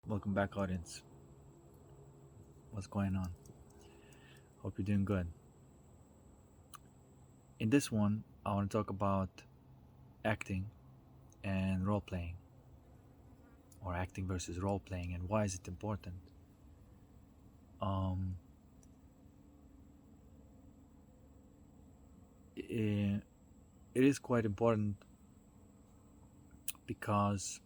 Welcome back, audience. What's going on? Hope you're doing good. In this one, I want to talk about acting and role playing, or acting versus role playing, and why is it important. Um, it, it is quite important because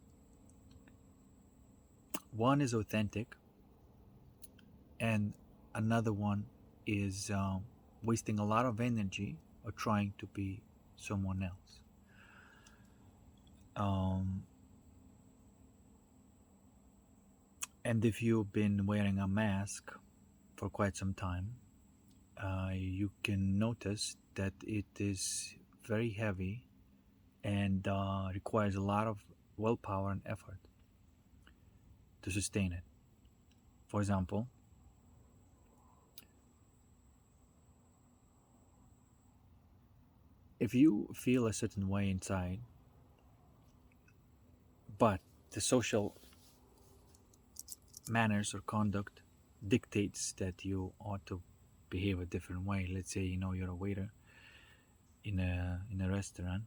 one is authentic, and another one is wasting a lot of energy or trying to be someone else. Um, and if you've been wearing a mask for quite some time, you can notice that it is very heavy and requires a lot of willpower and effort to sustain it. For example, if you feel a certain way inside, but the social manners or conduct dictates that you ought to behave a different way. Let's say you're a waiter in a restaurant,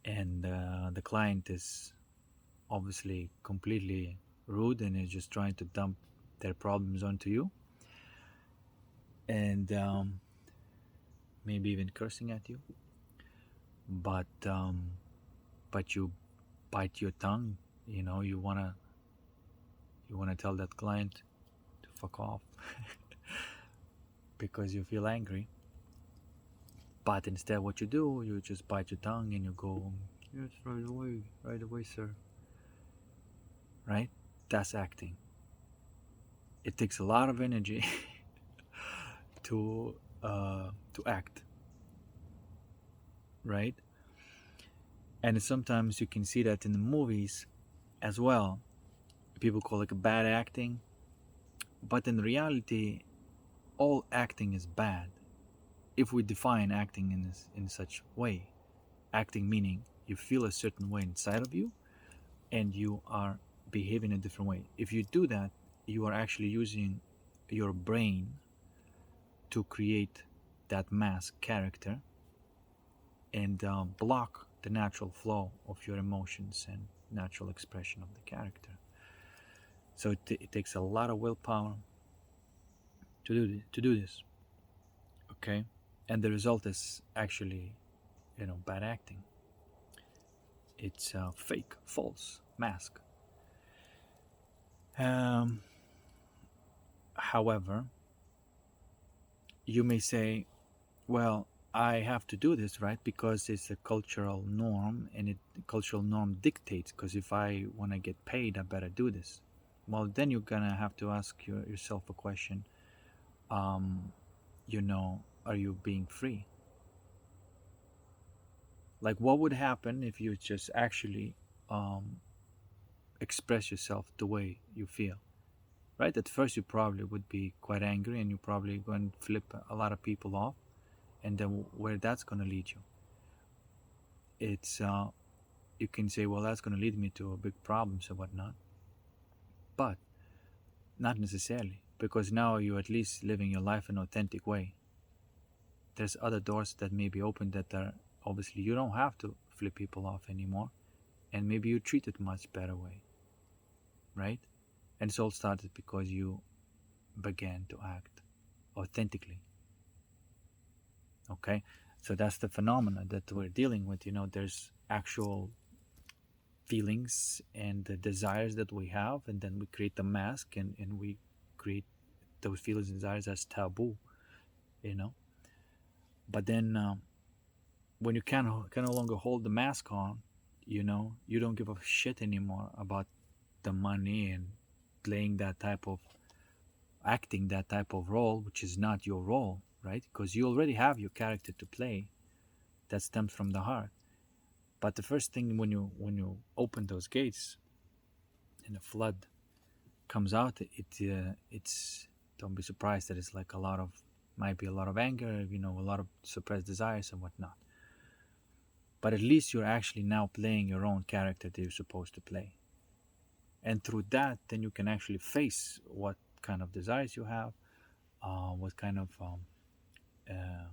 and the client is obviously completely rude and is just trying to dump their problems onto you, and maybe even cursing at you, but you bite your tongue. You wanna tell that client to fuck off because you feel angry, but instead what you do, you just bite your tongue and you go, yes, right away, sir. Right? That's acting. It takes a lot of energy to act, right? And sometimes you can see that in the movies as well. People call it bad acting, but in reality, all acting is bad. If we define acting in such way, acting meaning you feel a certain way inside of you and you are behaving a different way. If you do that, you are actually using your brain to create that mask character and block the natural flow of your emotions and natural expression of the character. So it takes a lot of willpower to do this. Okay, and the result is actually bad acting. It's fake, false mask. um, However, you may say, well, I have to do this, right? Because it's a cultural norm, and the cultural norm dictates, because if I want to get paid, I better do this. Well, then you're gonna have to ask yourself a question. um, are you being free? Like, what would happen if you just actually um, express yourself the way you feel? Right? At first, you probably would be quite angry, and you're probably going to flip a lot of people off, and then where that's going to lead you, it's you can say, well, that's going to lead me to big problems or whatnot, but not necessarily, because now you're at least living your life in an authentic way. There's other doors that may be open that are obviously you don't have to flip people off anymore, and maybe you treat it much better way, right? And it's all started because you began to act authentically. Okay, so that's the phenomena that we're dealing with. There's actual feelings and the desires that we have, and then we create the mask, and we create those feelings and desires as taboo. you know but then when you can no longer hold the mask on, you don't give a shit anymore about the money and playing that type of acting that type of role, which is not your role, right? Because you already have your character to play that stems from the heart. But the first thing, when you open those gates and the flood comes out, it's don't be surprised that it's like might be a lot of anger, a lot of suppressed desires and whatnot. But at least you're actually now playing your own character that you're supposed to play. And through that, then you can actually face what kind of desires you have, what kind of uh,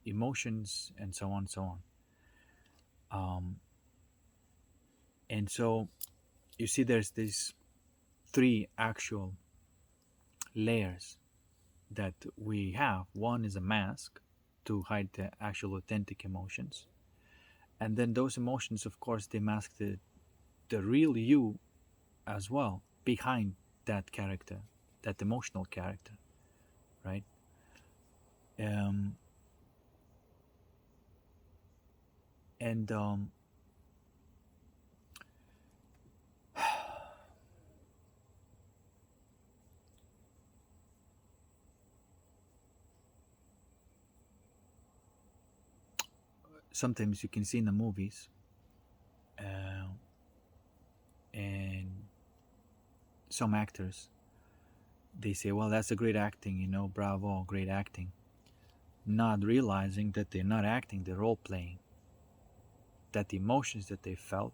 emotions, and so on and so on. um, and so you see there's these three actual layers that we have. One is a mask to hide the actual authentic emotions, and then those emotions, of course, they mask the real you as well behind that character, that emotional character, right? um, and sometimes you can see in the movies, uh, and some actors, they say, well, that's a great acting, bravo, great acting, not realizing that they're not acting, they're role playing, that the emotions that they felt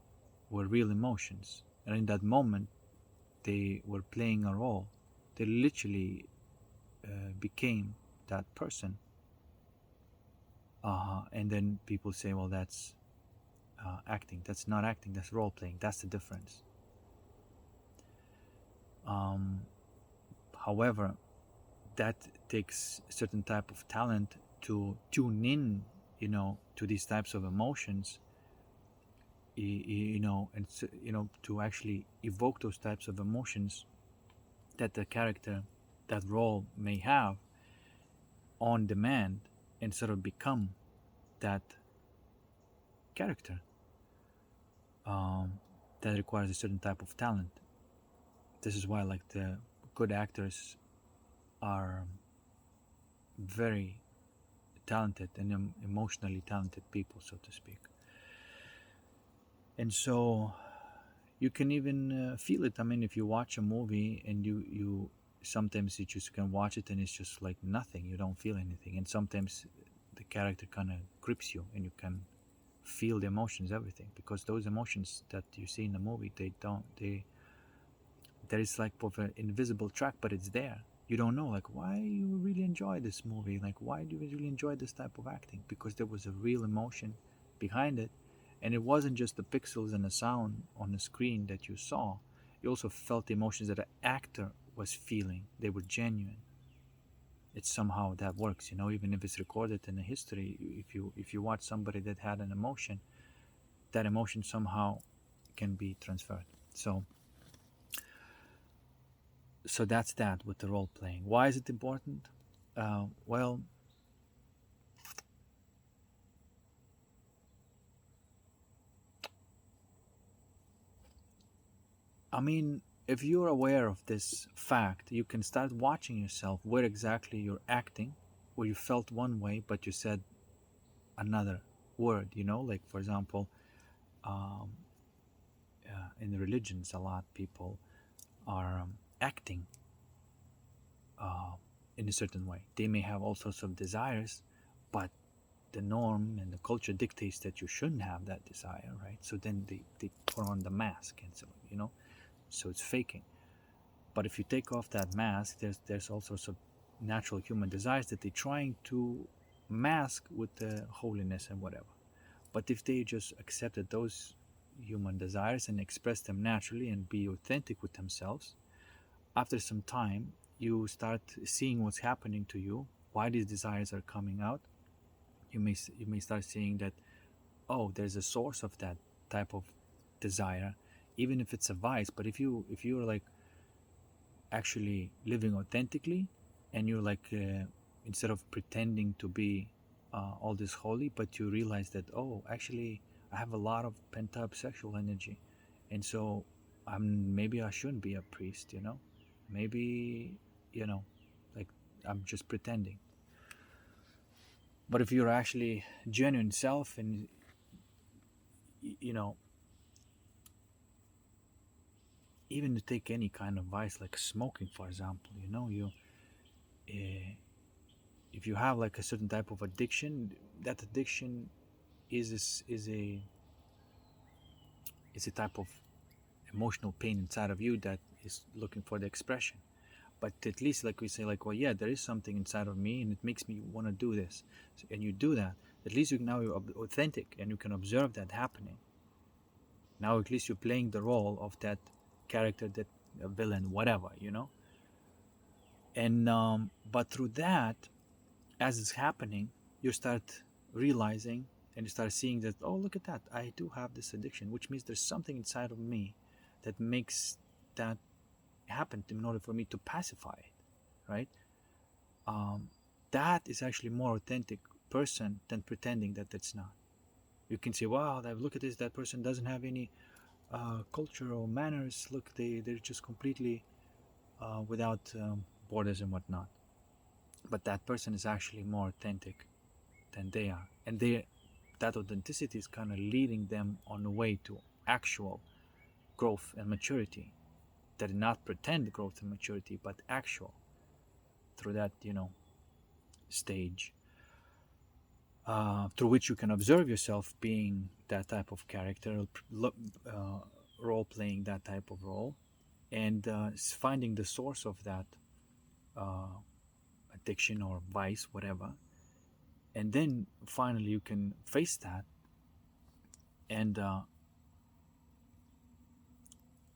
were real emotions, and in that moment they were playing a role. They literally became that person. And then people say, well, that's acting. That's not acting, that's role playing. That's the difference. um, However, that takes a certain type of talent to tune in, to these types of emotions, and to actually evoke those types of emotions that the character, that role may have on demand, and sort of become that character. um, that requires a certain type of talent. This is why, like, the good actors are very talented and emotionally talented people, so to speak. And so you can even feel it. I mean, if you watch a movie and you sometimes you just can watch it and it's just like nothing. You don't feel anything, and sometimes the character kind of grips you, and you can feel the emotions, everything, because those emotions that you see in the movie, they don't they there is like of an invisible track, but it's there. You don't know, like, why you really enjoy this movie, like why do you really enjoy this type of acting, because there was a real emotion behind it. And it wasn't just the pixels and the sound on the screen that you saw. You also felt the emotions that the actor was feeling. They were genuine. It's somehow that works, even if it's recorded in the history. If you watch somebody that had an emotion, that emotion somehow can be transferred. So that's that with the role playing. Why is it important? Well, I mean, if you're aware of this fact, you can start watching yourself where exactly you're acting, where you felt one way but you said another word. Like, for example, um, in religions, a lot people are acting uh, in a certain way. They may have all sorts of desires, but the norm and the culture dictates that you shouldn't have that desire, right? So then they put on the mask, and so it's faking. But if you take off that mask, there's all sorts of natural human desires that they're trying to mask with the holiness and whatever. But if they just accepted those human desires and express them naturally and be authentic with themselves, after some time you start seeing what's happening to you, why these desires are coming out. You may start seeing that, oh, there's a source of that type of desire, even if it's a vice. But if you're like actually living authentically, and you're like, instead of pretending to be all this holy, but you realize that, oh, actually I have a lot of pent up sexual energy, and so maybe I shouldn't be a priest, maybe, you know like, I'm just pretending. But if you're actually genuine self, and you know even to take any kind of vice like smoking, for example, uh, if you have like a certain type of addiction, that addiction is a type of emotional pain inside of you that is looking for the expression. But at least, like we say, like, well, yeah, there is something inside of me and it makes me want to do this. So, and you do that, at least you're authentic and you can observe that happening. Now at least you're playing the role of that character, that villain, whatever, and but through that, as it's happening, you start realizing and you start seeing that, oh, look at that, I do have this addiction, which means there's something inside of me that makes that happen in order for me to pacify it, right? um, that is actually more authentic person than pretending that it's not. You can say, wow, look at this, that person doesn't have any culture or manners, look, they're just completely without borders and whatnot. But that person is actually more authentic than they are, and that authenticity is kind of leading them on the way to actual growth and maturity. That did not pretend growth and maturity, but actual, through that stage, through which you can observe yourself being that type of character, role playing that type of role, and finding the source of that uh, addiction or vice, whatever. And then finally you can face that, and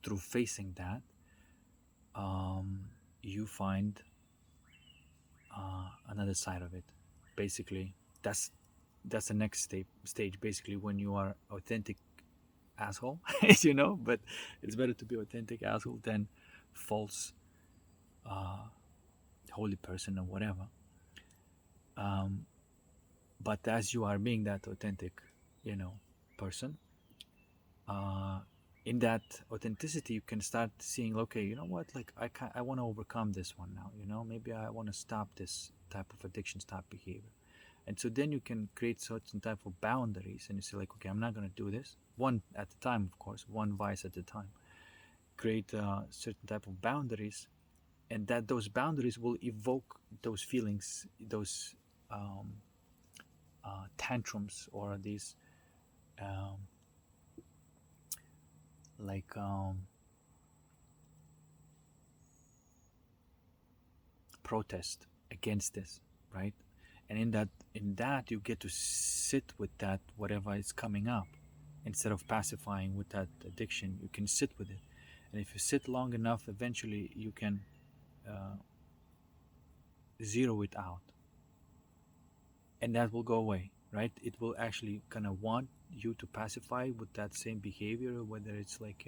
through facing that, um, you find another side of it. Basically, that's that's the next stage. Basically, when you are authentic asshole, but it's better to be authentic asshole than false uh, holy person or whatever. Um, but as you are being that authentic, you know, person, uh, in that authenticity, you can start seeing, okay, you know what, like I want to overcome this one now. Maybe I want to stop this type of addiction, stop behavior. And so then you can create certain type of boundaries, and you say, like, okay, I'm not going to do this one at a time, of course, one vice at a time. Create certain type of boundaries, and that those boundaries will evoke those feelings, those um, tantrums, or these um, like protest against this, right? And in that you get to sit with that, whatever is coming up, instead of pacifying with that addiction. You can sit with it, and if you sit long enough, eventually you can uh, zero it out, and that will go away, right? It will actually kind of want you to pacify with that same behavior, whether it's like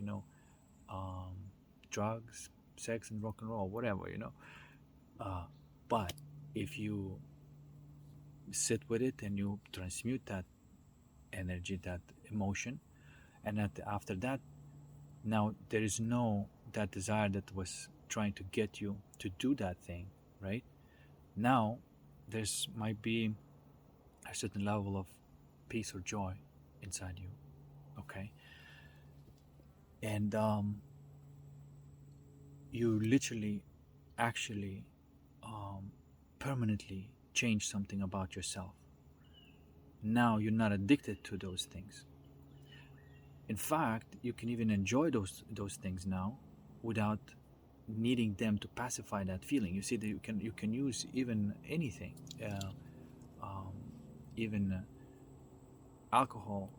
um, drugs, sex, and rock and roll, whatever. uh, but if you sit with it and you transmute that energy, that emotion, and after that, now there is no that desire that was trying to get you to do that thing, right? Now there's might be a certain level of peace or joy inside you, okay? And you literally, actually, um, permanently change something about yourself. Now you're not addicted to those things. In fact, you can even enjoy those things now without needing them to pacify that feeling. You see that you can use even anything, uh, um, even alcohol,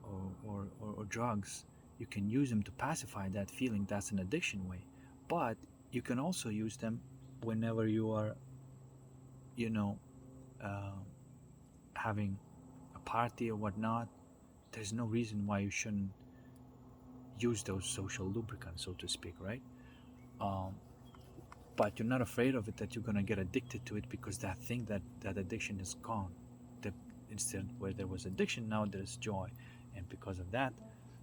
or drugs. You can use them to pacify that feeling. That's an addiction way. But you can also use them whenever you are, you know, uh, having a party or whatnot. There's no reason why you shouldn't use those social lubricants, so to speak, right? Um, but you're not afraid of it, that you're gonna get addicted to it, because that thing, that addiction is gone. The, instead, where there was addiction, now there's joy, and because of that,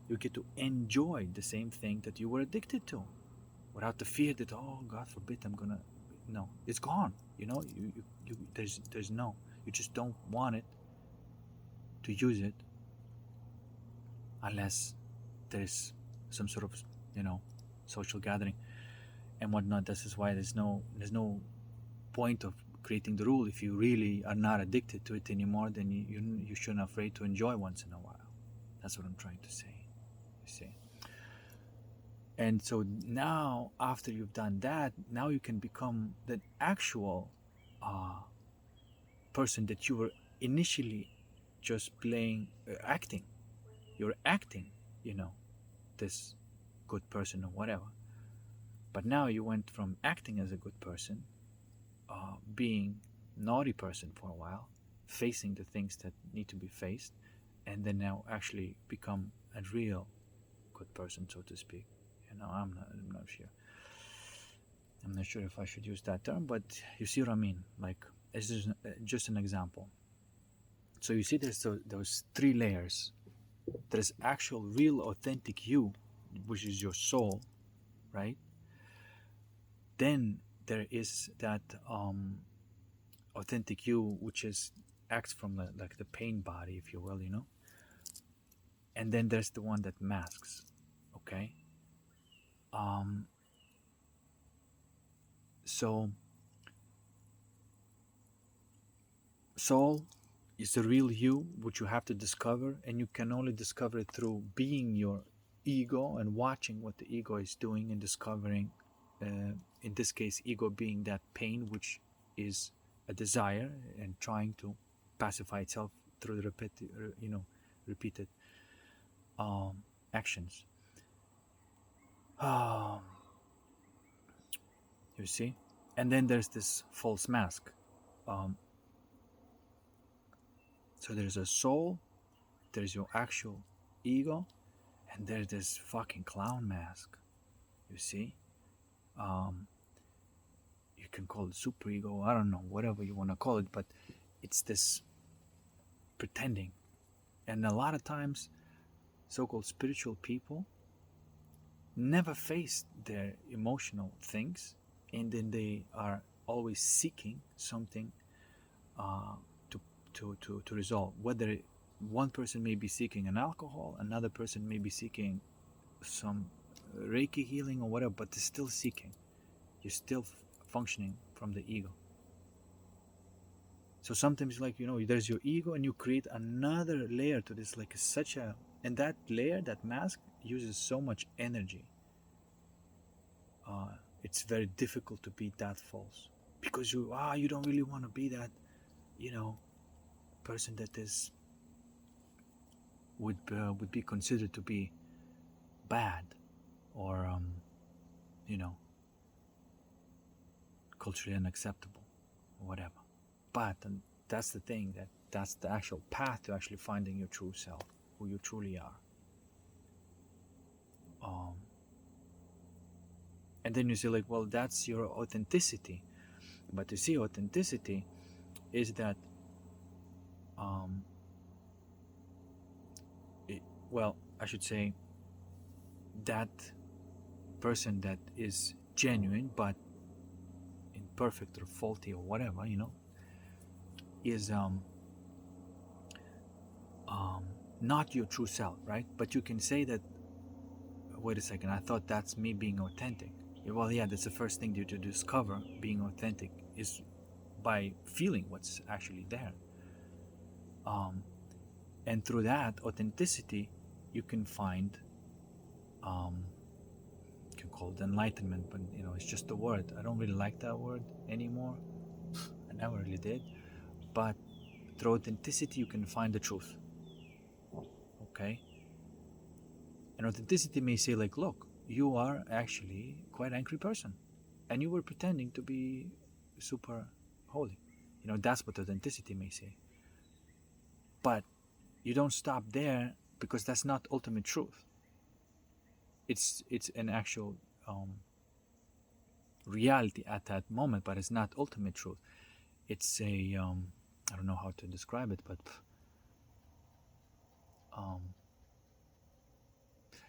you get to enjoy the same thing that you were addicted to, without the fear that, oh, God forbid, I'm gonna. No, it's gone. There's no. You just don't want it to use it unless there's some sort of you know social gathering and whatnot. This is why there's no point of creating the rule. If you really are not addicted to it anymore, then you shouldn't afraid to enjoy once in a while. That's what I'm trying to say. You see. And so now, after you've done that, now you can become the actual uh, person that you were initially just playing, acting. You're acting, you know, this good person or whatever. But now you went from acting as a good person, being naughty person for a while, facing the things that need to be faced, and then now actually become a real good person, so to speak. You know, I'm not sure. I'm not sure if I should use that term, but you see what I mean. Like, it's just an example. So you see, there's those three layers. There's actual, real, authentic you, which is your soul, right? Then there is that authentic you, which is acts from like the pain body, if you will, you know. And then there's the one that masks. Okay. Um. So soul is the real you, which you have to discover, and you can only discover it through being your ego and watching what the ego is doing and discovering. In this case, ego being that pain, which is a desire, and trying to pacify itself through the repeated um, actions. Um, you see, and then there's this false mask. Um, so there's a soul, there's your actual ego, and there's this fucking clown mask. You see, um, you can call it superego. I don't know, whatever you want to call it, but it's this pretending. And a lot of times, so-called spiritual people never face their emotional things, and then they are always seeking something uh, to, to resolve. Whether one person may be seeking an alcohol, another person may be seeking some Reiki healing or whatever, but they're still seeking. You're still functioning from the ego. So sometimes, like, you know, there's your ego, and you create another layer to this, like such a, and that layer, that mask, uses so much energy. Uh, it's very difficult to be that false, because you don't really want to be that, you know, person that is would be considered to be bad, or you know, culturally unacceptable or whatever. But and that's the thing, that's the actual path to actually finding your true self, who you truly are. Um, and then you say, like, well, that's your authenticity. But you see, authenticity is that, um, it, well, I should say that person that is genuine but imperfect or faulty or whatever, you know, is um, not your true self, right? But you can say that, wait a second, I thought that's me being authentic. Yeah, well, yeah, that's the first thing you to discover being authentic is by feeling what's actually there. Um, and through that authenticity, you can find, um, you can call it enlightenment, but you know, it's just a word. I don't really like that word anymore. I never really did. But through authenticity, you can find the truth. Okay? And authenticity may say, like, look, you are actually quite an angry person, and you were pretending to be super holy. You know, that's what authenticity may say. But you don't stop there, because that's not ultimate truth. It's an actual reality at that moment, but it's not ultimate truth. It's a I don't know how to describe it, but um,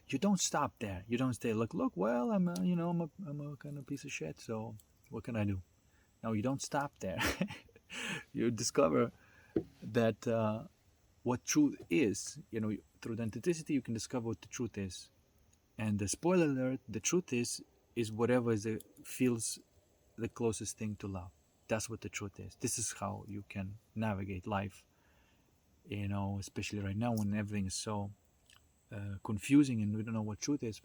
you don't stop there. You don't say, look, well, I'm a kind of piece of shit. So what can I do? No, you don't stop there. You discover that what truth is. You know, through authenticity, you can discover what the truth is. And the spoiler alert: the truth is whatever feels the closest thing to love. That's what the truth is. This is how you can navigate life. You know, especially right now when everything is so confusing and we don't know what truth is.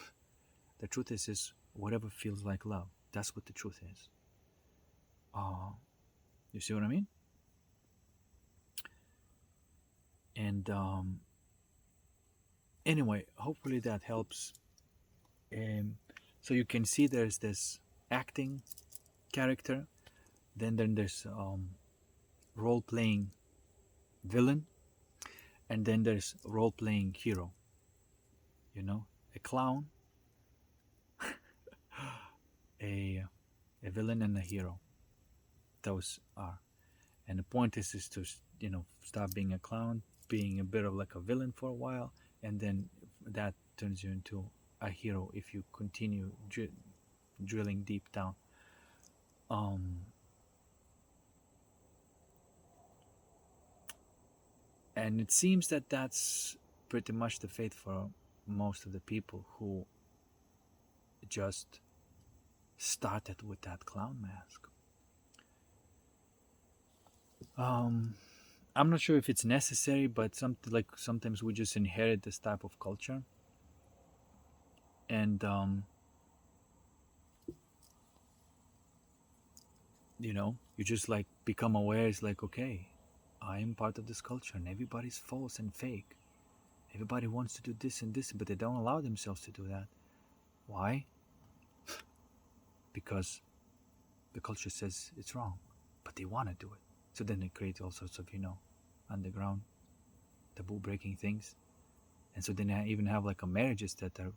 The truth is whatever feels like love. That's what the truth is. Uh, you see what I mean? And anyway, hopefully that helps. Um, so you can see there's this acting character, then there's role playing villain, and then there's role playing hero. You know, a clown, a a villain, and a hero. Those are. And the point is to stop being a clown, being a bit of like a villain for a while, and then that turns you into a hero if you continue drilling deep down. Um, and it seems that that's pretty much the fate for most of the people who just started with that clown mask. Um, I'm not sure if it's necessary, but sometimes we just inherit this type of culture, and you just like become aware. It's like, okay, I am part of this culture, and everybody's false and fake. Everybody wants to do this and this, but they don't allow themselves to do that. Why? Because the culture says it's wrong, but they want to do it. So then they create all sorts of underground taboo breaking things, and so then I even have like a marriages that are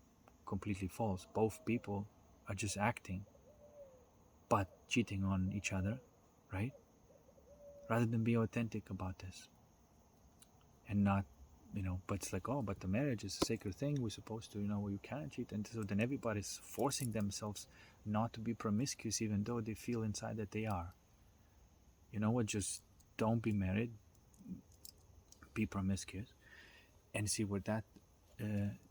completely false. Both people are just acting, but cheating on each other, right? Rather than be authentic about this and not, but it's like, oh, but the marriage is a sacred thing. We're supposed to, you can't cheat. And so then everybody's forcing themselves not to be promiscuous, even though they feel inside that they are. You know what? Just don't be married, be promiscuous, and see where that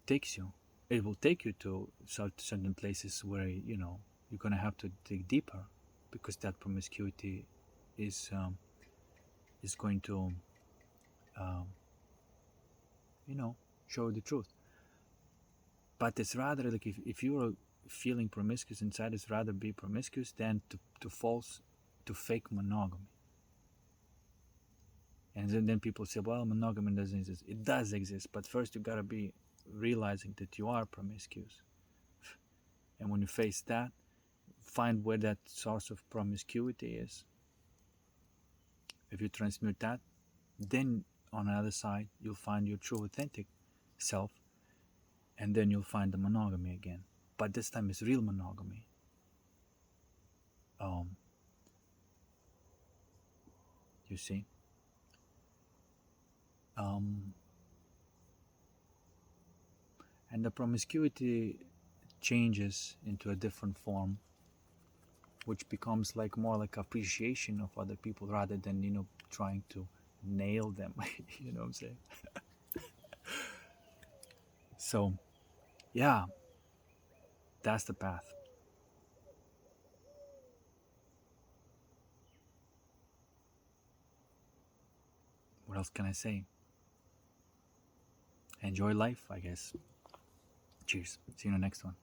takes you. It will take you to certain places where, you're going to have to dig deeper, because that promiscuity is going to, um, you know, show the truth. But it's rather like if you're feeling promiscuous inside, it's rather be promiscuous than to false, to fake monogamy. And then people say, well, monogamy doesn't exist. It does exist, but first you gotta be realizing that you are promiscuous. And when you face that, find where that source of promiscuity is. If you transmute that, then on the other side, you'll find your true authentic self, and then you'll find the monogamy again. But this time it's real monogamy. Um, you see? Um, and the promiscuity changes into a different form, which becomes like more like appreciation of other people rather than trying to nail them. You know what I'm saying? So yeah, that's the path. What else can I say? Enjoy life, I guess. Cheers. See you in the next one.